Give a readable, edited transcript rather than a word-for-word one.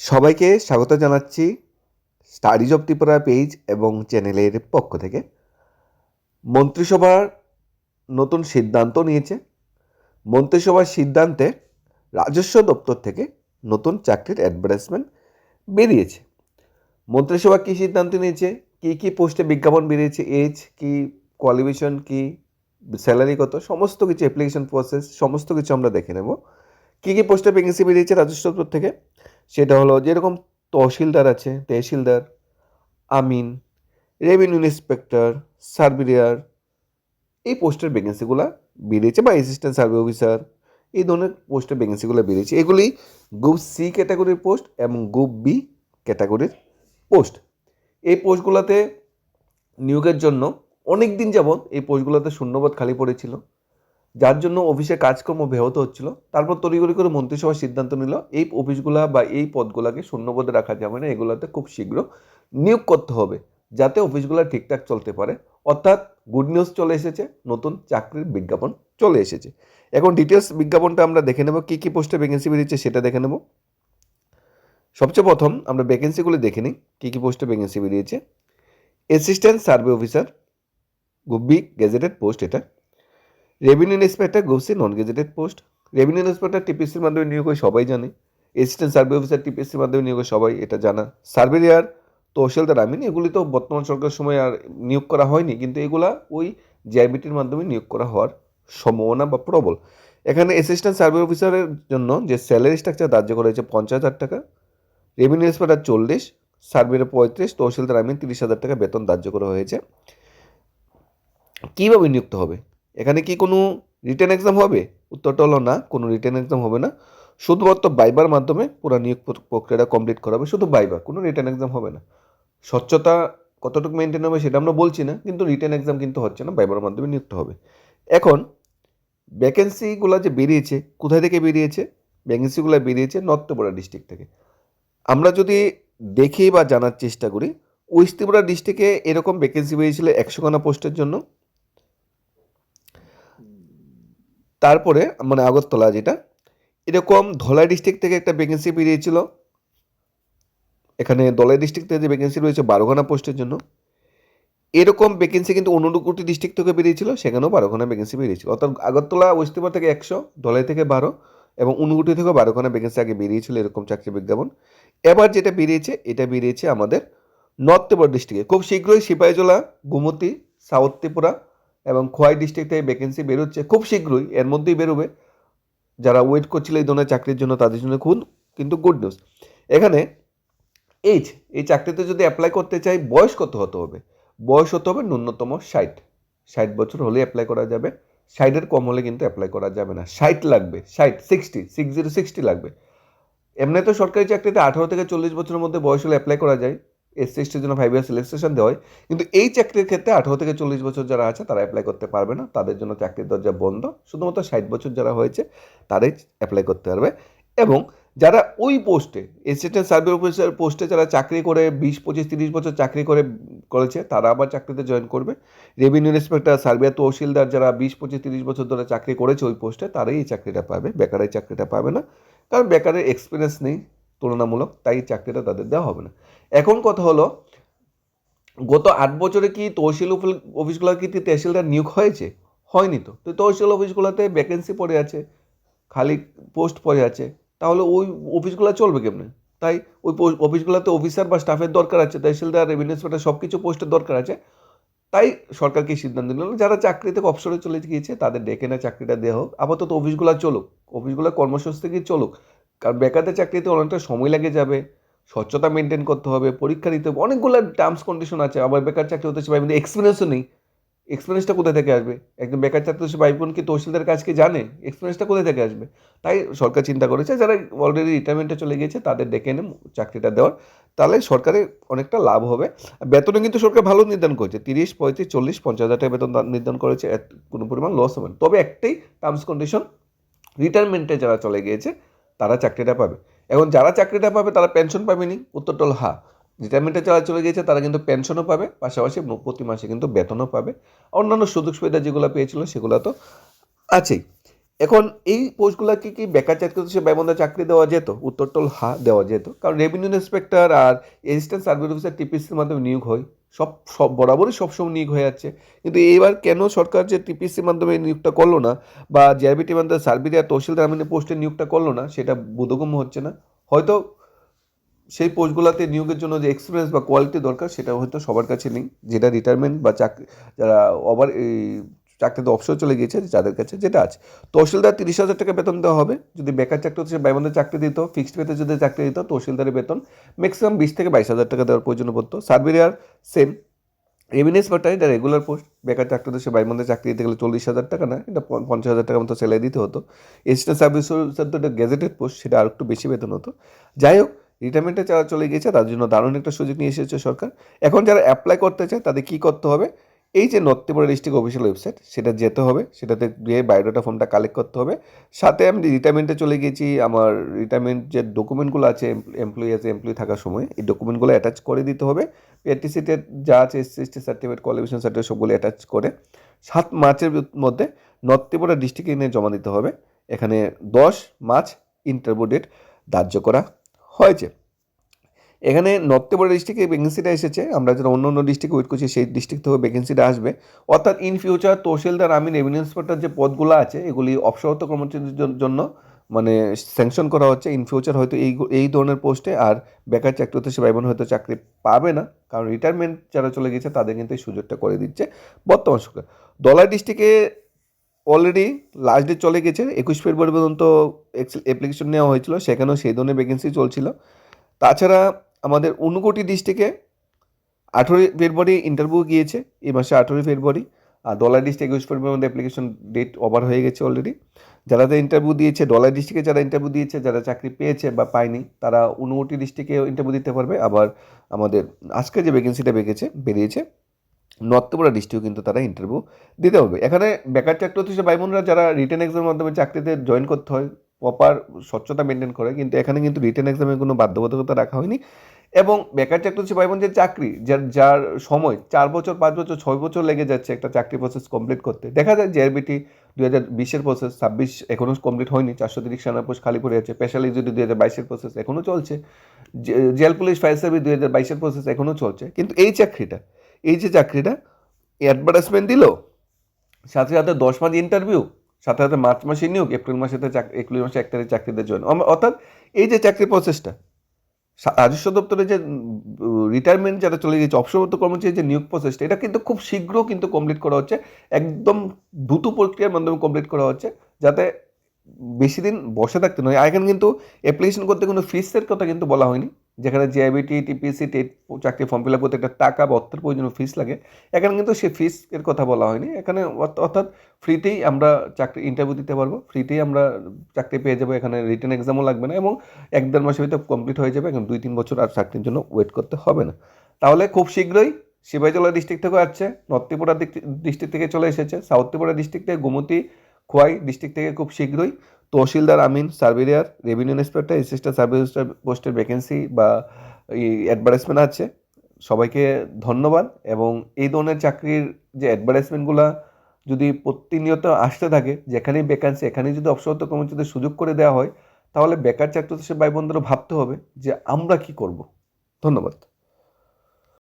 সবাইকে স্বাগত জানাচ্ছি স্টাডিজ অব ত্রিপুরা পেজ এবং চ্যানেলের পক্ষ থেকে। মন্ত্রিসভার নতুন সিদ্ধান্ত নিয়েছে। মন্ত্রিসভার সিদ্ধান্তে রাজস্ব দপ্তর থেকে নতুন চাকরির অ্যাডভার্টাইজমেন্ট বেরিয়েছে। মন্ত্রিসভা কী সিদ্ধান্ত নিয়েছে, কী কী পোস্টে বিজ্ঞাপন বেরিয়েছে, এজ কী, কোয়ালিফিকেশন কী, স্যালারি কত, সমস্ত কিছু অ্যাপ্লিকেশন প্রসেস সমস্ত কিছু আমরা দেখে নেব। কী কী পোস্টে ভ্যাকেন্সি বেরিয়েছে রাজস্ব দপ্তর থেকে, সেটা হলো যেরকম তহসিলদার আছে, তহসিলদার, আমিন, রেভিনিউ ইন্সপেক্টর, সার্ভেয়ার, এই পোস্টের ভ্যাকেন্সিগুলো বেরিয়েছে, বা অ্যাসিস্ট্যান্ট সার্ভে অফিসার, এই ধরনের পোস্টের ভ্যাকেন্সিগুলো বেরিয়েছে। এগুলি গ্রুপ সি ক্যাটাগরির পোস্ট এবং গ্রুপ বি ক্যাটাগরির পোস্ট। এই পোস্টগুলোতে নিয়োগের জন্য অনেক দিন যাবৎ এই পোস্টগুলোতে শূন্যপদ খালি পড়েছিল, যার জন্য অফিসে কাজকর্ম ব্যাহত হচ্ছিল। তারপর তড়িঘড়ি করে মন্ত্রিসভার সিদ্ধান্ত নিল এই অফিসগুলা বা এই পদগুলোকে শূন্যপদে রাখা যাবে না, এগুলোতে খুব শীঘ্র নিয়োগ করতে হবে যাতে অফিসগুলো ঠিকঠাক চলতে পারে। অর্থাৎ গুড নিউজ চলে এসেছে, নতুন চাকরির বিজ্ঞাপন চলে এসেছে। এখন ডিটেলস বিজ্ঞাপনটা আমরা দেখে নেব, কী কী পোস্টে ভ্যাকেন্সি বেরিয়েছে সেটা দেখে নেব। সবচেয়ে প্রথম আমরা ভ্যাকেন্সিগুলো দেখে নিই, কী কী পোস্টে ভ্যাকেন্সি বেরিয়েছে। Assistant survey officer group B gazetted post এটা। Revenue inspector group C non gazetted post. Revenue inspector টিপিসির মাধ্যমে নিয়োগ হয় সবাই জানে। অ্যাসিস্ট্যান্ট সার্ভে অফিসার টিপিসির মাধ্যমে নিয়োগ হয় সবাই এটা জানা। সার্ভেয়ার, তহসিলদার, আমিন, এগুলি তো বর্তমান সরকারের সময় আর নিয়োগ করা হয়নি, কিন্তু এগুলা ওই জিআইবিটির মাধ্যমে নিয়োগ করা হওয়ার সম্ভাবনা বা প্রবল। এখানে অ্যাসিস্ট্যান্ট সার্ভে অফিসারের জন্য যে স্যালারি স্ট্রাকচার ধার্য করা হয়েছে 50,000 টাকা, রেভিনিউ ইন্সপেক্টর 40, সার্ভেয়ার 35, তহসিলদার আমিন 30,000 টাকা বেতন ধার্য করা হয়েছে। কীভাবে নিযুক্ত হবে, এখানে কি কোনো রিটেন এক্সাম হবে? উত্তরটা হলো না, কোনো রিটেন এক্সাম হবে না। শুধুমাত্র বাইবার মাধ্যমে পুরো নিয়োগ প্রক্রিয়াটা কমপ্লিট করা হবে, শুধু বাইবা, কোনো রিটেন এক্সাম হবে না। স্বচ্ছতা কতটুকু মেনটেন হবে সেটা আমরা বলছি না, কিন্তু রিটেন এক্সাম কিন্তু হচ্ছে না, বাইবার মাধ্যমে নিযুক্ত হবে। এখন ভ্যাকেন্সিগুলো যে বেরিয়েছে, কোথায় থেকে বেরিয়েছে? ভ্যাকেন্সিগুলো বেরিয়েছে নর্থ ত্রিপুরা ডিস্ট্রিক্ট থেকে। আমরা যদি দেখি বা জানার চেষ্টা করি, ওয়েস্ট ত্রিপুরা ডিস্ট্রিক্টে এরকম ভ্যাকেন্সি বেরিয়েছিল 100খানা পোস্টের জন্য। তারপরে মানে আগরতলা যেটা, এরকম ধলাই ডিস্ট্রিক্ট থেকে একটা ভ্যাকেন্সি বেরিয়েছিল। এখানে ধলাই ডিস্ট্রিক্ট থেকে যে ভ্যাকেন্সি রয়েছে 12খানা পোস্টের জন্য। এরকম ভ্যাকেন্সি কিন্তু অনুরূপটি ডিস্ট্রিক্ট থেকে বেরিয়েছিল, সেখানেও 12খানা ভ্যাকেন্সি বেরিয়েছিল। অর্থাৎ আগরতলা ওয়েস্ট ত্রিপুরা থেকে 100, ধলাই থেকে 12 এবং অনুগুটি থেকে 12খানা ভ্যাকেন্সি আগে বেরিয়েছিল এরকম চাকরি বিজ্ঞাপন। এবার যেটা বেরিয়েছে, এটা বেরিয়েছে আমাদের নর্থ ত্রিপুরা ডিস্ট্রিক্টে। খুব শীঘ্রই সিপাহীজলা, গোমতী, সাউথ ত্রিপুরা এবং খোয়াই ডিস্ট্রিক্ট থেকে ভ্যাকেন্সি বেরোচ্ছে, খুব শীঘ্রই এর মধ্যেই বেরোবে। যারা ওয়েট করছিল এই ধরনের চাকরির জন্য তাদের জন্য খুব কিন্তু গুড নিউজ। এখানে এই চাকরিতে যদি অ্যাপ্লাই করতে চাই, বয়স কত হতে হবে? বয়স হতে হবে ন্যূনতম 60 বছর হলে অ্যাপ্লাই করা যাবে। 60-এর কম হলে কিন্তু অ্যাপ্লাই করা যাবে না। 60 লাগবে, 60 লাগবে। এমনি তো সরকারি চাকরিতে 18 থেকে 40 বছরের মধ্যে বয়স হলে অ্যাপ্লাই করা যায়, এসসি এসটির জন্য 5 ইয়ার সিলেকশন দেওয়া হয়। কিন্তু এই চাকরির ক্ষেত্রে 18 থেকে 40 বছর যারা আছে তারা অ্যাপ্লাই করতে পারবে না, তাদের জন্য চাকরির দরজা বন্ধ। শুধুমাত্র 60 বছর যারা হয়েছে তারাই অ্যাপ্লাই করতে পারবে। এবং যারা ওই পোস্টে অ্যাসিস্ট্যান্ট সার্ভে অফিসার পোস্টে যারা চাকরি করে 20, 25, 30 বছর চাকরি করেছে তারা আবার চাকরিতে জয়েন করবে। রেভিনিউ ইন্সপেক্টর, সার্ভেয়ার, তহসিলদার যারা 20, 25, 30 বছর ধরে চাকরি করেছে ওই পোস্টে তারাই এই চাকরিটা পাবে, বেকার এই চাকরিটা পাবে না। কারণ বেকারের এক্সপিরিয়েন্স নেই তুলনামূলক, তাই চাকরিটা তাদের দেওয়া হবে না। এখন কথা হলো, গত 8 বছরে কি তহসিল অফিসগুলো কি তহসিলদার নিয়োগ হয়েছে? হয়নি তো। তো তহসিল অফিসগুলোতে ভ্যাকেন্সি পড়ে আছে, খালি পোস্ট পড়ে আছে, তাহলে ওই অফিসগুলো চলবে কেমনে? তাই ওই অফিসগুলোতে অফিসার বা স্টাফের দরকার আছে, তহসিলদার, রেভিনিউ ইন্সপেক্টর সব কিছু পোস্টের দরকার আছে। তাই সরকারকে সিদ্ধান্ত নিল যারা চাকরি থেকে অবসরে চলে গিয়েছে তাদের ডেকে না চাকরিটা দেওয়া হোক, আপাতত অফিসগুলো চলুক, অফিসগুলো কর্মসংস্থান থেকে চলুক। কারণ বেকারদের চাকরিতে অনেকটা সময় লেগে যাবে, স্বচ্ছতা মেনটেন করতে হবে, পরীক্ষা দিতে হবে, অনেকগুলো টার্মস কন্ডিশন আছে। আবার বেকার চাকরি হতে পারবে কিন্তু এক্সপিরিয়েন্সও নেই। এক্সপিরিয়েন্সটা কোথা থেকে আসবে? একদম বেকার ছাত্র সে বাইপুন কি তহসিলদার কাজকে জানে? এক্সপিরিয়েন্সটা কোথা থেকে আসবে? তাই সরকার চিন্তা করেছে যারা অলরেডি রিটায়ারমেন্টে চলে গিয়েছে তাদের ডেকে এনে চাকরিটা দেওয়ার, তাহলে সরকারের অনেকটা লাভ হবে। বেতনে কিন্তু সরকার ভালো নির্ধারণ করেছে, 30, 35, 40, 50,000 টাকা বেতন নির্ধারণ করেছে, কোনো পরিমাণ লস হবে না। তবে একটাই টার্মস কন্ডিশন, রিটায়ারমেন্টে যারা চলে গিয়েছে তারা চাকরিটা পাবে। এখন যারা চাকরিটা পাবে তারা পেনশন পাবেনি, উত্তরটা হলো হ্যাঁ। রিটায়ারমেন্টে যারা চলে গিয়েছে তারা কিন্তু পেনশনও পাবে, পাশাপাশি প্রতি মাসে কিন্তু বেতনও পাবে। অন্যান্য সুযোগ সুবিধা যেগুলো পেয়েছিল সেগুলো তো আছেই। এখন এই পোস্টগুলোকে কি বেকার চাকরি হিসেবে ব্যবন্ধা চাকরি দেওয়া যেত? উত্তরটা হ্যাঁ, দেওয়া যেত। কারণ রেভিনিউ ইন্সপেক্টর আর অ্যাসিস্ট্যান্ট সার্ভে অফিসার টিপিসির মাধ্যমে নিয়োগ হয়। সব সব বরাবরই সবসময় নিয়োগ হয়ে যাচ্ছে। কিন্তু এইবার কেন সরকার যে টিপিসির মাধ্যমে নিয়োগটা করলো না বা জেআরবিটির মাধ্যমে সার্ভেয়ার আর তহসিলদার পোস্টে নিয়োগটা করলো না, সেটা বোধগম্য হচ্ছে না। হয়তো সেই পোস্টগুলোতে নিয়োগের জন্য যে এক্সপিরিয়েন্স বা কোয়ালিটি দরকার সেটা হয়তো সবার কাছে নেই, যেটা রিটায়ারমেন্ট বা চাকরি যারা এই চাকরিতে অবসর চলে গিয়েছে যাদের কাছে যেটা আছে। তহসিলদার 30,000 টাকা বেতন দেওয়া হবে। যদি বেকার চাকরি হচ্ছে বাইবন্ধে চাকরি দিত, ফিক্সড পেতে যদি চাকরি দিত, তহসিলদারের বেতন ম্যাক্সিমাম 20,000 থেকে 22,000 টাকা দেওয়ার প্রয়োজন পড়তো। Surveyor same. রেভিনিউ ইন্সপেক্টর এটা রেগুলার পোস্ট। বেকার চাকরিতে সে বাইবন্ধে চাকরি দিতে গেলে 40,000 টাকা না, এটা 50,000 টাকা মতো স্যালারি দিতে হতো। অ্যাসিস্ট্যান্ট সার্ভিস অফিসার তো এটা গেজেটেড পোস্ট, সেটা আর একটু বেশি বেতন হতো। যাই হোক, রিটায়ারমেন্টে যারা চলে গিয়েছে তার জন্য দারুণ একটা সুযোগ নিয়ে এসেছে সরকার। এখন যারা অ্যাপ্লাই করতে চায় তাদের কী করতে হবে? এই যে north Tripura district official website, সেটা যেতে হবে, সেটাতে গিয়ে বায়োডাটা ফর্মটা কালেক্ট করতে হবে। সাথে আমি রিটায়ারমেন্টে চলে গিয়েছি, আমার রিটায়ারমেন্ট যে ডকুমেন্টগুলো আছে এমপ্লয়ি থাকার সময় এই ডকুমেন্টগুলো অ্যাটাচ করে দিতে হবে। পিআরটিসিতে যা আছে এসসি সার্টিফিকেট, কোয়ালিফিকেশন সার্টিফিকেট সবগুলো অ্যাটাচ করে 7 মার্চের মধ্যে নর্থ ত্রিপুরা ডিস্ট্রিক্টে এনে জমা দিতে হবে। এখানে 10 মার্চ ইন্টারভিউ ডেট ধার্য করা হয়েছে। এখানে নর্থ ত্রিপুরা ডিস্ট্রিক্টে ভ্যাকেন্সিটা এসেছে। আমরা যারা অন্য অন্য ডিস্ট্রিক্টে ওয়েট করছি সেই ডিস্ট্রিক্ট থেকে ভ্যাকেন্সিটা আসবে। অর্থাৎ ইন ফিউচার তহসিলদার রেভিনিউ ইন্সপেক্টর যে পদগুলো আছে এগুলি অবসরত কর্মচারীদের জন্য মানে স্যাংশন করা হচ্ছে। ইন ফিউচার হয়তো এই ধরনের পোস্টে আর বেকার চাকরি হতে সে ভাই বোন হয়তো চাকরি পাবে না, কারণ রিটায়ারমেন্ট যারা চলে গেছে তাদের কিন্তু এই সুযোগটা করে দিচ্ছে বর্তমান সরকার। ধলাই ডিস্ট্রিক্টে অলরেডি লাস্ট ডেট চলে গেছে, 21 ফেব্রুয়ারি পর্যন্ত অ্যাপ্লিকেশন নেওয়া হয়েছিল, সেখানেও সেই ধরনের ভ্যাকেন্সি চলছিল। তাছাড়া আমাদের ঊনকোটি ডিস্ট্রিক্টে 18 ফেব্রুয়ারি ইন্টারভিউ গিয়েছে, এই মাসে 18 ফেব্রুয়ারি। আর ডলার ডিস্ট্রিক্ট 21 ফেব্রুয়ারির মধ্যে অ্যাপ্লিকেশন ডেট ওভার হয়ে গেছে অলরেডি। যারা ইন্টারভিউ দিয়েছে ডলার ডিস্ট্রিক্টে, যারা ইন্টারভিউ দিয়েছে, যারা চাকরি পেয়েছে বা পায়নি তারা ঊনকোটি ডিস্ট্রিক্টে ইন্টারভিউ দিতে পারবে। আবার আমাদের আজকে যে ভ্যাকেন্সিটা বেরিয়েছে নর্থ ত্রিপুরা ডিস্ট্রিক্টও কিন্তু তারা ইন্টারভিউ দিতে হবে। এখানে বেকার চাকরি হচ্ছে ভাই বোনরা যারা রিটেন এক্সামের মাধ্যমে চাকরিতে জয়েন করতে হয়, প্রপার স্বচ্ছতা মেনটেন করে, কিন্তু এখানে কিন্তু রিটেন এক্সামের কোনো বাধ্যবাধকতা রাখা হয়নি। এবং বেকার চাকরি হচ্ছে ভাই বোন যে চাকরি যার সময় 4 বছর 5 বছর 6 বছর লেগে যাচ্ছে একটা চাকরি প্রসেস কমপ্লিট করতে। দেখা যায় জেআরবিটি 2020-এর প্রসেস 26 এখনও কমপ্লিট হয়নি, 430 রানার পোস্ট খালি পড়ে আছে। স্পেশালি যদি 2022-এর প্রসেস এখনও চলছে। জেল পুলিশ ফায়ার সার্ভিস 2022-এর প্রসেস এখনও চলছে। কিন্তু এই যে চাকরিটা অ্যাডভার্টাইজমেন্ট দিল, সাথে সাথে 10 মাস ইন্টারভিউ, সাথে সাথে মার্চ মাসে নিয়োগ, এপ্রিল মাসে 1 তারিখ চাকরিতে জয়েন। অর্থাৎ এই যে চাকরি প্রসেসটা রাজস্ব দপ্তরে যে রিটায়ারমেন্ট যারা চলে গেছে অবসরপ্রাপ্ত কর্মচারী যে নিয়োগ প্রসেসটা, এটা কিন্তু খুব শীঘ্র কিন্তু কমপ্লিট করা হচ্ছে। একদম দ্রুত প্রক্রিয়ার মাধ্যমে কমপ্লিট করা হচ্ছে, যাতে বেশি দিন বসে থাকতে নয়। আর এখানে কিন্তু অ্যাপ্লিকেশন করতে কোনো ফিসের কথা কিন্তু বলা হয়নি। যেখানে জেআইবিটি, টিপিসি, টেট চাকরি ফর্ম ফিল আপ করতে একটা টাকা বা অর্থের প্রয়োজনীয় ফিস লাগে, এখানে কিন্তু সেই ফিসের কথা বলা হয়নি। এখানে অর্থাৎ ফ্রিতেই আমরা চাকরি ইন্টারভিউ দিতে পারবো, ফ্রিতেই আমরা চাকরি পেয়ে যাবো। এখানে রিটেন এক্সামও লাগবে না এবং 1-1.5 মাসের ভিতরে কমপ্লিট হয়ে যাবে। এখন 2-3 বছর আর চাকরির জন্য ওয়েট করতে হবে না। তাহলে খুব শীঘ্রই সিপাহীজলা ডিস্ট্রিক্ট থেকেও আসছে, নর্থ ত্রিপুরা ডিস্ট্রিক্ট থেকে চলে এসেছে, সাউথ ত্রিপুরা ডিস্ট্রিক্ট থেকে গোমতী, খোয়াই ডিস্ট্রিক্ট থেকে খুব শীঘ্রই tehsildar surveyor, revenue inspector, assistant service পোস্টের ভ্যাকেন্সি বা অ্যাডভার্টাইজমেন্ট আছে। সবাইকে ধন্যবাদ। এবং এই ধরনের চাকরির যে অ্যাডভার্টাইজমেন্টগুলো যদি প্রতিনিয়ত আসতে থাকে, যেখানেই ভ্যাকেন্সি এখানেই যদি অবসরপ্রাপ্ত কর্মচারীদের সুযোগ করে দেওয়া হয়, তাহলে বেকার চাকরি সে ভাই বোনদেরও ভাবতে হবে যে আমরা কি করব। ধন্যবাদ।